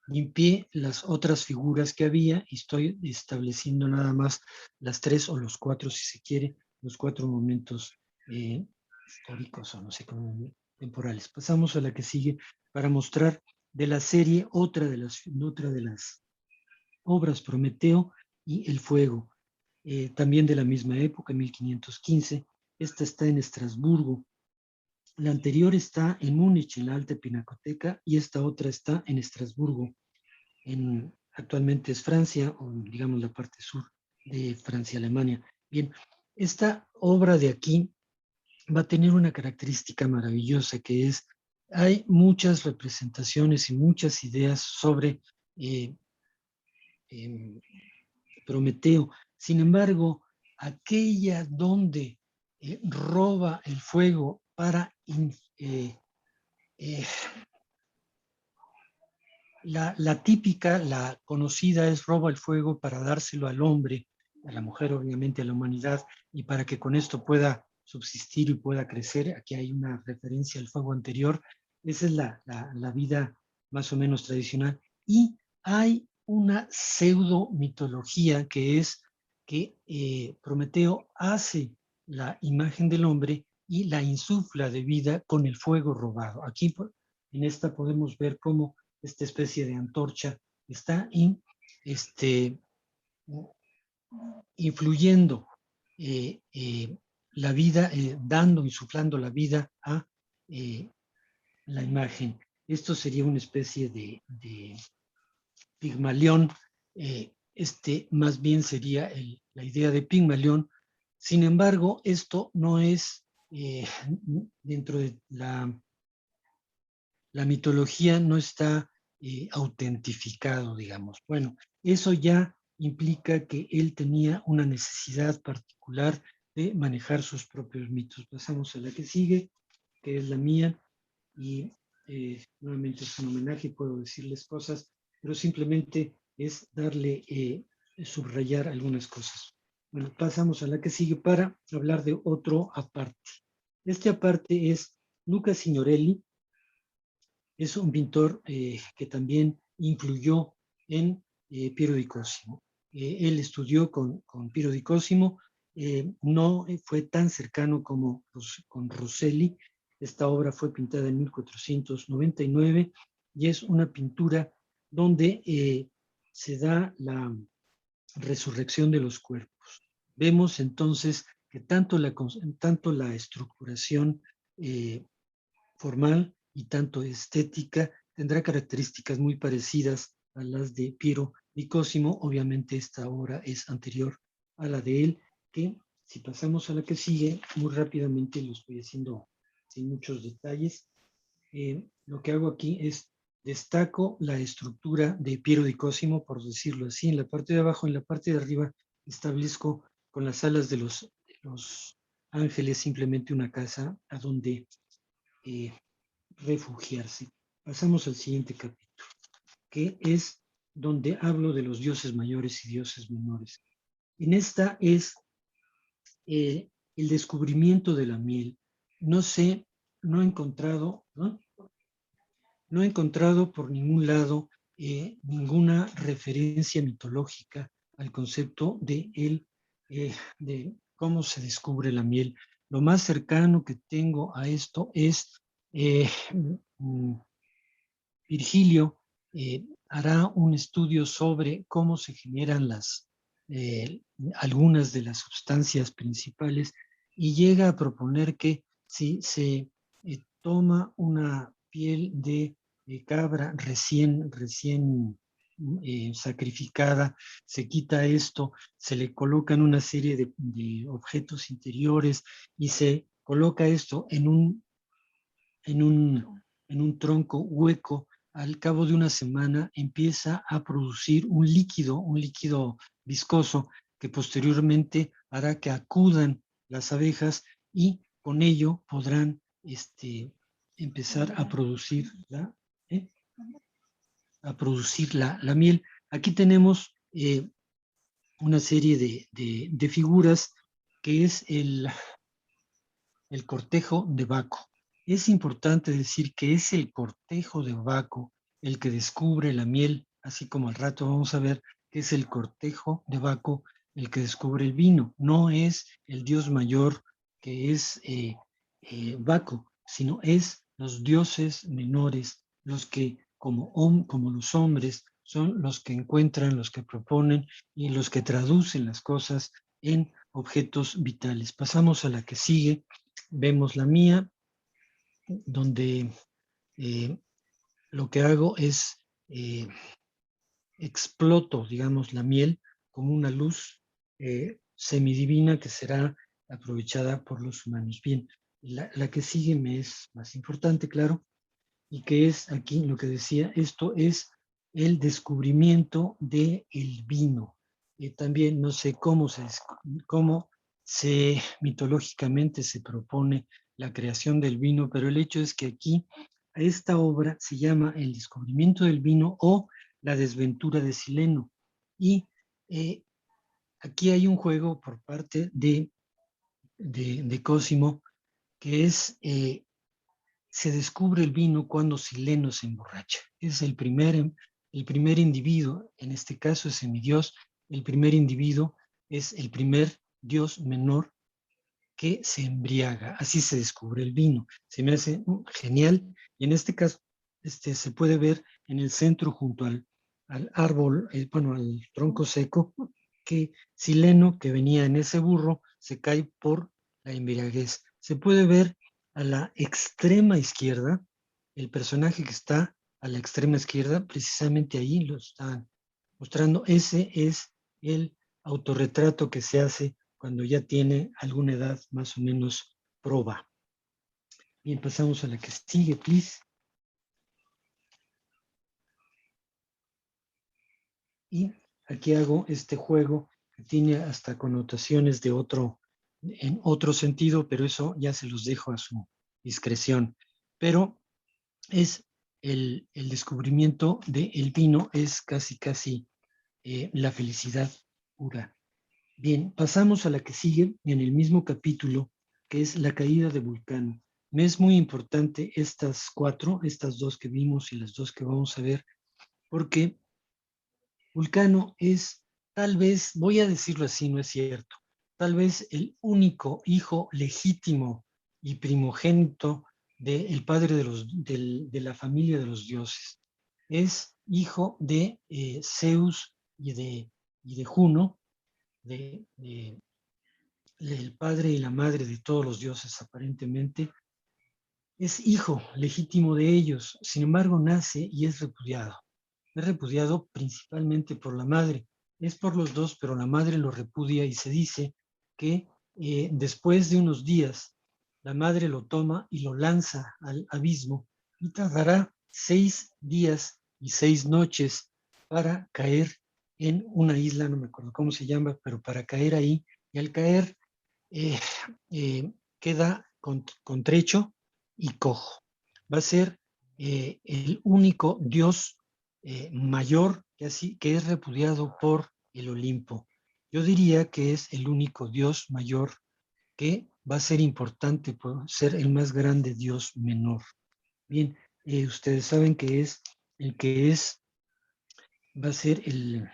limpié las otras figuras que había, y estoy estableciendo nada más las 3 o los 4, si se quiere, los 4 momentos históricos, o no sé cómo, temporales. Pasamos a la que sigue para mostrar de la serie otra de las obras, Prometeo y el fuego. también de la misma época, 1515. Esta está en Estrasburgo. La anterior está en Múnich, en la Alta Pinacoteca, y esta otra está en Estrasburgo. Actualmente es Francia, o digamos la parte sur de Francia-Alemania. Bien, esta obra de aquí va a tener una característica maravillosa, que es, hay muchas representaciones y muchas ideas sobre Prometeo. Sin embargo, aquella donde roba el fuego para la típica, la conocida es roba el fuego para dárselo al hombre, a la mujer obviamente, a la humanidad, y para que con esto pueda subsistir y pueda crecer. Aquí hay una referencia al fuego anterior. Esa es la vida más o menos tradicional. Y hay una pseudo mitología que es que Prometeo hace la imagen del hombre y la insufla de vida con el fuego robado. Aquí en esta podemos ver cómo esta especie de antorcha está influyendo la vida, dando, insuflando la vida a la imagen. Esto sería una especie de Pigmalión. Más bien sería la idea de Pigmalión. Sin embargo, esto no es dentro de la mitología, no está autentificado, digamos. Bueno, eso ya implica que él tenía una necesidad particular de manejar sus propios mitos. Pasamos a la que sigue, que es la mía, y nuevamente es un homenaje, puedo decirles cosas, pero simplemente es darle, subrayar algunas cosas. Bueno, pasamos a la que sigue para hablar de otro aparte. Este aparte es Luca Signorelli. Es un pintor que también influyó en Piero di Cosimo. Él estudió con Piero di Cosimo, no fue tan cercano como con Rosselli. Esta obra fue pintada en 1499 y es una pintura donde se da la resurrección de los cuerpos. Vemos entonces que tanto la estructuración formal y tanto estética tendrá características muy parecidas a las de Piero di Cosimo. Obviamente esta obra es anterior a la de él, que si pasamos a la que sigue, muy rápidamente lo estoy haciendo sin muchos detalles. Lo que hago aquí es destaco la estructura de Piero di Cosimo, por decirlo así. En la parte de abajo, en la parte de arriba, establezco con las alas de los ángeles simplemente una casa a donde refugiarse. Pasamos al siguiente capítulo, que es donde hablo de los dioses mayores y dioses menores. En esta es el descubrimiento de la miel. No he encontrado, no he encontrado por ningún lado ninguna referencia mitológica al concepto de cómo se descubre la miel. Lo más cercano que tengo a esto es Virgilio hará un estudio sobre cómo se generan algunas de las sustancias principales y llega a proponer que si se toma una piel de cabra recién sacrificada, se quita esto, se le colocan una serie de objetos interiores y se coloca esto en un tronco hueco. Al cabo de una semana empieza a producir un líquido viscoso que posteriormente hará que acudan las abejas y con ello podrán empezar a producir la miel. Aquí tenemos una serie de figuras que es el cortejo de Baco. Es importante decir que es el cortejo de Baco el que descubre la miel, así como al rato vamos a ver que es el cortejo de Baco el que descubre el vino. No es el dios mayor que es Baco, sino es los dioses menores, los que como los hombres son los que encuentran, los que proponen y los que traducen las cosas en objetos vitales. Pasamos a la que sigue. Vemos la mía, donde lo que hago es exploto, digamos, la miel como una luz semidivina que será aprovechada por los humanos. Bien, la que sigue me es más importante, claro, y que es aquí lo que decía, esto es el descubrimiento del vino. También no sé cómo mitológicamente se propone la creación del vino, pero el hecho es que aquí a esta obra se llama El descubrimiento del vino o La desventura de Sileno. Y aquí hay un juego por parte de Cosimo que es se descubre el vino cuando Sileno se emborracha. Es el primer individuo, en este caso es semidios, el primer individuo es el primer dios menor que se embriaga. Así se descubre el vino. Se me hace genial. Y en este caso se puede ver en el centro junto al árbol, bueno, al tronco seco, que Sileno, que venía en ese burro, se cae por la embriaguez. Se puede ver a la extrema izquierda, el personaje que está a la extrema izquierda, precisamente ahí lo están mostrando. Ese es el autorretrato que se hace cuando ya tiene alguna edad más o menos proba. Bien, pasamos a la que sigue, please. Y aquí hago este juego que tiene hasta connotaciones en otro sentido, pero eso ya se los dejo a su discreción. Pero es el descubrimiento del vino, es casi la felicidad pura. Bien, pasamos a la que sigue en el mismo capítulo, que es la caída de Vulcano. Me es muy importante estas dos que vimos y las dos que vamos a ver, porque Vulcano es tal vez, voy a decirlo así, no es cierto, tal vez el único hijo legítimo y primogénito del padre de la familia de los dioses. Es hijo de Zeus y de Juno, el padre y la madre de todos los dioses aparentemente. Es hijo legítimo de ellos, sin embargo nace y es repudiado. Es repudiado principalmente por la madre. Es por los dos, pero la madre lo repudia y se dice que después de unos días la madre lo toma y lo lanza al abismo y tardará 6 días y 6 noches para caer en una isla, no me acuerdo cómo se llama, pero para caer ahí, y al caer eh, queda contrecho y cojo. Va a ser el único dios mayor que es repudiado por el Olimpo. Yo diría que es el único dios mayor que va a ser importante por ser el más grande dios menor. Bien, ustedes saben que es el que va a ser el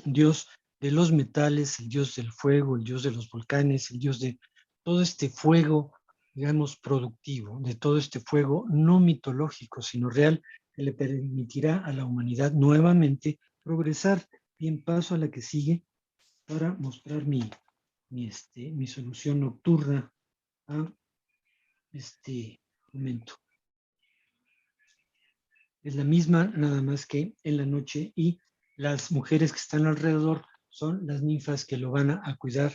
dios de los metales, el dios del fuego, el dios de los volcanes, el dios de todo este fuego, digamos, productivo, de todo este fuego no mitológico, sino real, que le permitirá a la humanidad nuevamente progresar. Bien, paso a la que sigue para mostrar mi solución nocturna a este momento. Es la misma, nada más que en la noche, y las mujeres que están alrededor son las ninfas que lo van a cuidar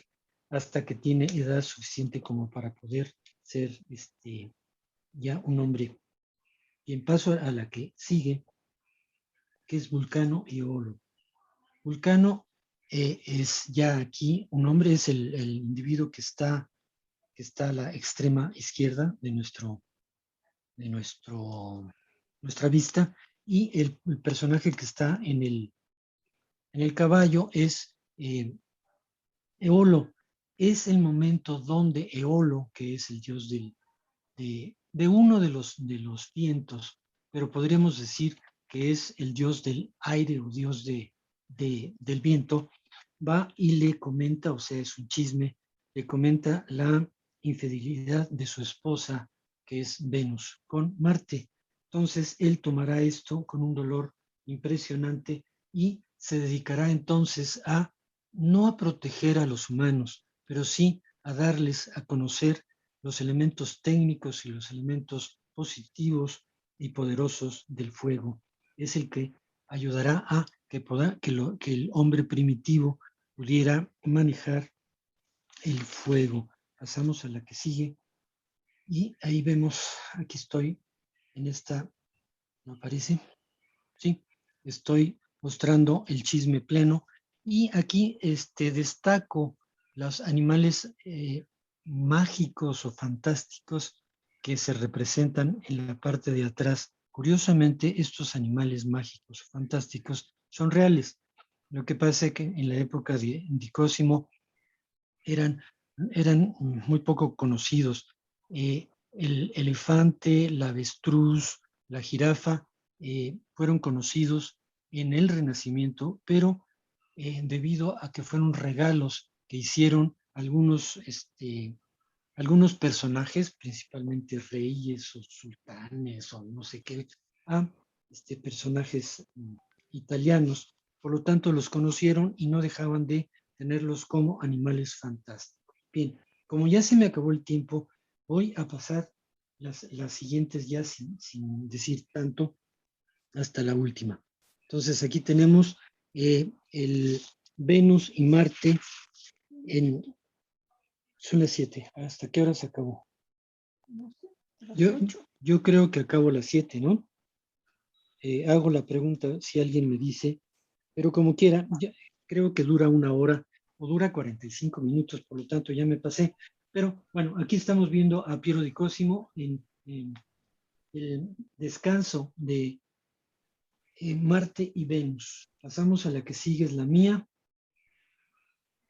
hasta que tiene edad suficiente como para poder ser ya un hombre. Bien, paso a la que sigue, que es Vulcano y Eolo. Vulcano es ya aquí un hombre, es el individuo que está a la extrema izquierda de nuestra vista, y el personaje que está en el caballo es Eolo. Es el momento donde Eolo, que es el dios de uno de los vientos, pero podríamos decir que es el dios del aire o dios del viento, va y le comenta, o sea, es un chisme, le comenta la infidelidad de su esposa, que es Venus, con Marte. Entonces, él tomará esto con un dolor impresionante y se dedicará entonces a no a proteger a los humanos, pero sí a darles a conocer los elementos técnicos y los elementos positivos y poderosos del fuego. Es el que ayudará a que el hombre primitivo pudiera manejar el fuego. Pasamos a la que sigue y ahí vemos, aquí estoy en esta, ¿no aparece? Sí, estoy mostrando el chisme pleno y aquí destaco los animales mágicos o fantásticos que se representan en la parte de atrás. Curiosamente, estos animales mágicos o fantásticos son reales. Lo que pasa es que en la época de Cosimo eran, eran muy poco conocidos. El elefante, la avestruz, la jirafa fueron conocidos en el Renacimiento, pero debido a que fueron regalos que hicieron algunos personajes, principalmente reyes o sultanes o no sé qué, a personajes italianos. Por lo tanto, los conocieron y no dejaban de tenerlos como animales fantásticos. Bien, como ya se me acabó el tiempo, voy a pasar las siguientes ya sin decir tanto hasta la última. Entonces, aquí tenemos el Venus y Marte en... Son las 7. ¿Hasta qué hora se acabó? Yo creo que acabo a las 7, ¿no? Hago la pregunta si alguien me dice, pero como quiera, creo que dura 1 hora o dura 45 minutos, por lo tanto ya me pasé. Pero bueno, aquí estamos viendo a Piero di Cosimo en el descanso de Marte y Venus. Pasamos a la que sigue, es la mía,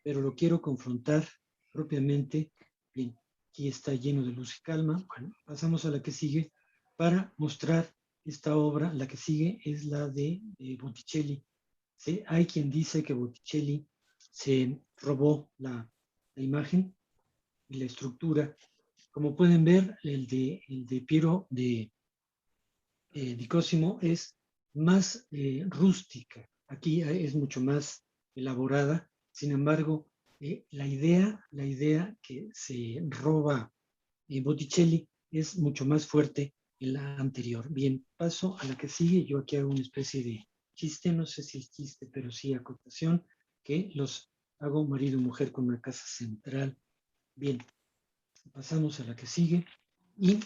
pero lo quiero confrontar propiamente. Bien, aquí está lleno de luz y calma. Bueno, pasamos a la que sigue para mostrar esta obra. La que sigue es la de Botticelli. ¿Sí? Hay quien dice que Botticelli se robó la imagen y la estructura. Como pueden ver, el de Piero di Cosimo es más rústica. Aquí es mucho más elaborada. Sin embargo, la idea que se roba Botticelli es mucho más fuerte en la anterior. Bien, paso a la que sigue. Yo aquí hago una especie de chiste, no sé si es chiste, pero sí acotación, que los hago marido y mujer con una casa central. Bien, pasamos a la que sigue. Y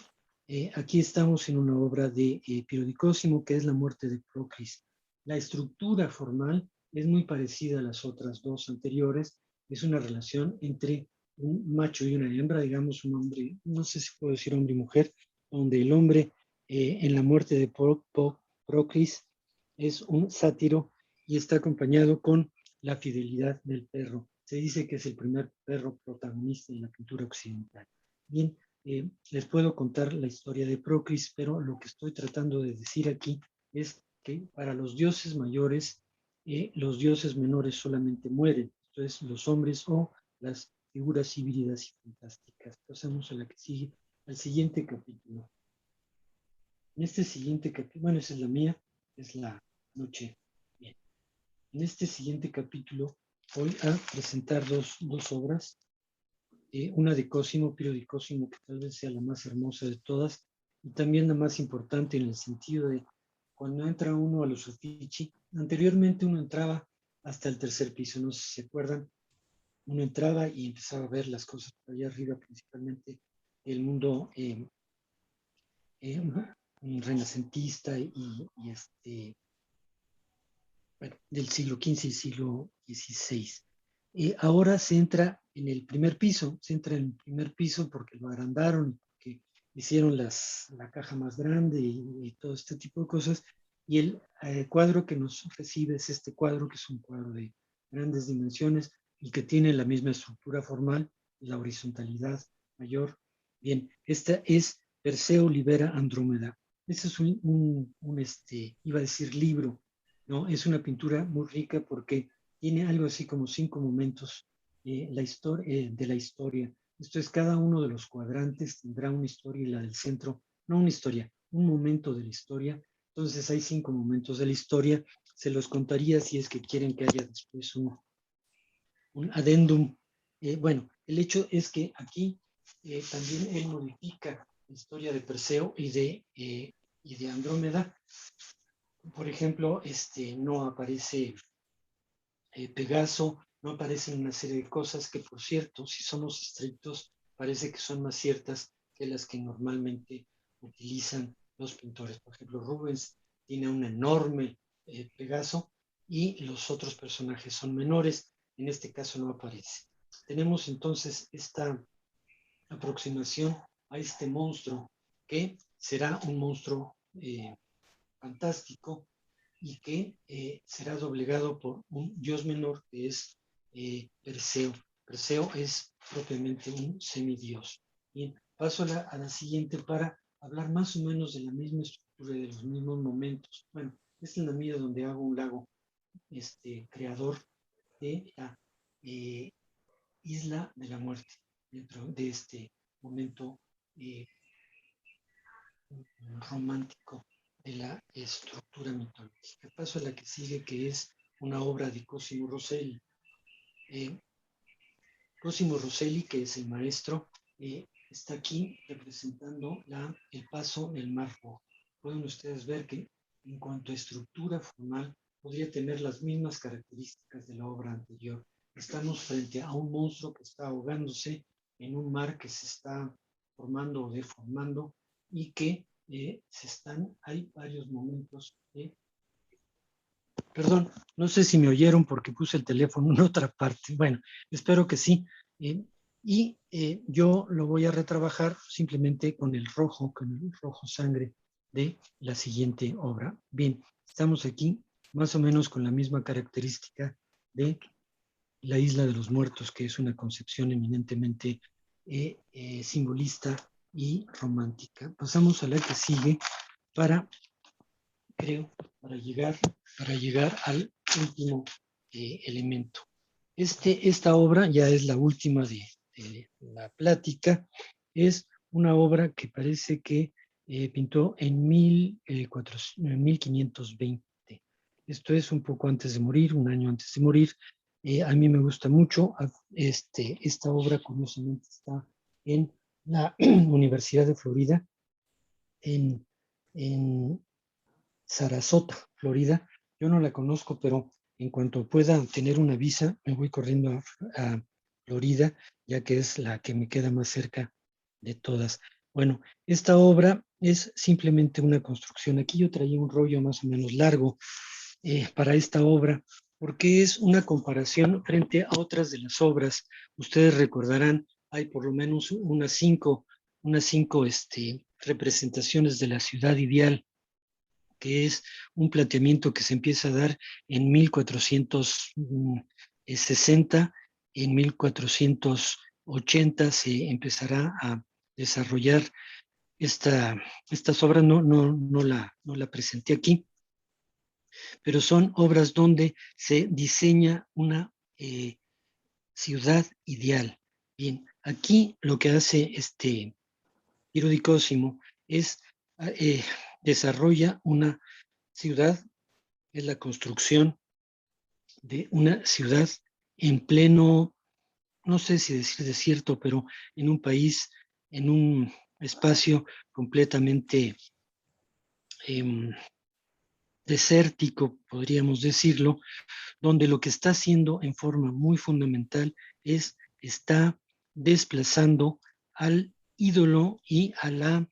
aquí estamos en una obra de Piero di Cosimo, que es La muerte de Procris. La estructura formal es muy parecida a las otras dos anteriores. Es una relación entre un macho y una hembra, digamos un hombre, no sé si puedo decir hombre y mujer, donde el hombre en La muerte de Procris es un sátiro y está acompañado con la fidelidad del perro. Se dice que es el primer perro protagonista en la pintura occidental. Bien, les puedo contar la historia de Procris, pero lo que estoy tratando de decir aquí es que para los dioses mayores, los dioses menores solamente mueren. Entonces, los hombres o las figuras híbridas y fantásticas. Pasamos a la que sigue, al siguiente capítulo. En este siguiente capítulo, bueno, esa es la mía, es la noche. Bien. En este siguiente capítulo voy a presentar dos obras. Una de Cosimo, Piero di Cosimo, que tal vez sea la más hermosa de todas, y también la más importante en el sentido de cuando entra uno a los Uffizi, anteriormente uno entraba hasta el tercer piso, no sé si se acuerdan, uno entraba y empezaba a ver las cosas por allá arriba, principalmente el mundo renacentista bueno, del siglo XV y siglo XVI. Ahora se entra en el primer piso, porque lo agrandaron, porque hicieron la caja más grande y todo este tipo de cosas. Y el cuadro que nos recibe es este cuadro, que es un cuadro de grandes dimensiones y que tiene la misma estructura formal, la horizontalidad mayor. Bien, esta es Perseo libera Andrómeda. Este es iba a decir libro, ¿no? Es una pintura muy rica porque tiene algo así como 5 momentos de la historia. Esto es, cada uno de los cuadrantes tendrá una historia y la del centro, no una historia, un momento de la historia. Entonces hay 5 momentos de la historia. Se los contaría si es que quieren que haya después un adendum. Bueno, el hecho es que aquí también él modifica la historia de Perseo y de Andrómeda. Por ejemplo, no aparece Pegaso, no aparecen una serie de cosas que, por cierto, si somos estrictos, parece que son más ciertas que las que normalmente utilizan los pintores. Por ejemplo, Rubens tiene un enorme Pegaso y los otros personajes son menores. En este caso no aparece. Tenemos entonces esta aproximación a este monstruo que será un monstruo fantástico y que será doblegado por un dios menor que es Perseo. Perseo es propiamente un semidios. Bien, paso a la siguiente para hablar más o menos de la misma estructura y de los mismos momentos. Bueno, esta es la mía donde hago un lago creador de la isla de la muerte dentro de este momento romántico de la estructura mitológica. Paso a la que sigue, que es una obra de Cosimo Rosselli. Cosimo Rosselli, que es el maestro, está aquí representando el paso del Mar Rojo. Pueden ustedes ver que en cuanto a estructura formal podría tener las mismas características de la obra anterior. Estamos frente a un monstruo que está ahogándose en un mar que se está formando o deformando y que hay varios momentos Perdón, no sé si me oyeron porque puse el teléfono en otra parte. Bueno, espero que sí. Yo lo voy a retrabajar simplemente con el rojo sangre de la siguiente obra. Bien, estamos aquí más o menos con la misma característica de la Isla de los Muertos, que es una concepción eminentemente simbolista y romántica. Pasamos a la que sigue para llegar al último elemento. Esta obra ya es la última de la plática. Es una obra que parece que pintó en 1520. Esto es un poco antes de morir, un año antes de morir. A mí me gusta mucho. Esta obra, curiosamente, está en la Universidad de Florida, en Sarasota, Florida. Yo no la conozco, pero en cuanto pueda tener una visa, me voy corriendo a Florida, ya que es la que me queda más cerca de todas. Bueno, esta obra es simplemente una construcción. Aquí yo traía un rollo más o menos largo para esta obra, porque es una comparación frente a otras de las obras. Ustedes recordarán, hay por lo menos unas cinco representaciones de la ciudad ideal, que es un planteamiento que se empieza a dar en 1460, en 1480 se empezará a desarrollar estas obras, no la presenté aquí, pero son obras donde se diseña una ciudad ideal. Bien, aquí lo que hace Piero di Cosimo es desarrolla una ciudad, es la construcción de una ciudad en pleno, no sé si decir desierto, pero en un país, en un espacio completamente desértico, podríamos decirlo, donde lo que está haciendo en forma muy fundamental está desplazando al ídolo y a la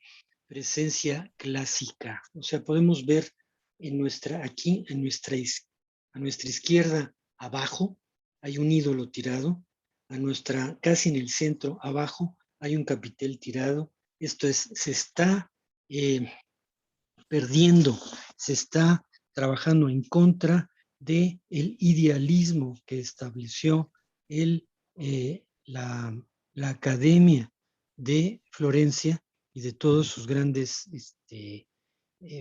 presencia clásica. O sea, podemos ver aquí, a nuestra izquierda, abajo, hay un ídolo tirado, casi en el centro, abajo, hay un capitel tirado. Esto se está perdiendo, se está trabajando en contra del idealismo que estableció la Academia de Florencia y de todos sus grandes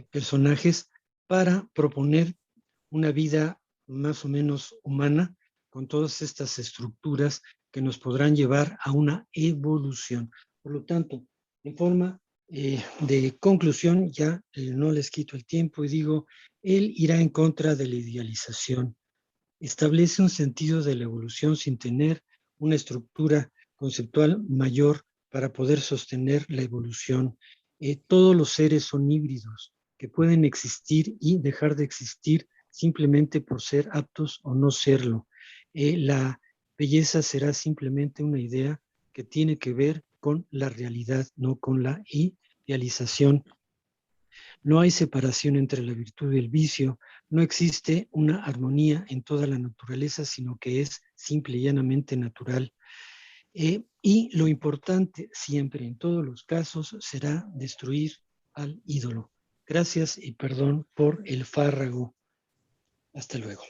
personajes para proponer una vida más o menos humana con todas estas estructuras que nos podrán llevar a una evolución. Por lo tanto, en forma de conclusión, ya no les quito el tiempo y digo, él irá en contra de la idealización establece un sentido de la evolución sin tener una estructura conceptual mayor para poder sostener la evolución. Todos los seres son híbridos que pueden existir y dejar de existir simplemente por ser aptos o no serlo. La belleza será simplemente una idea que tiene que ver con la realidad, no con la idealización. No hay separación entre la virtud y el vicio, no existe una armonía en toda la naturaleza, sino que es simple y llanamente natural. Y lo importante siempre, en todos los casos, será destruir al ídolo. Gracias y perdón por el fárrago. Hasta luego.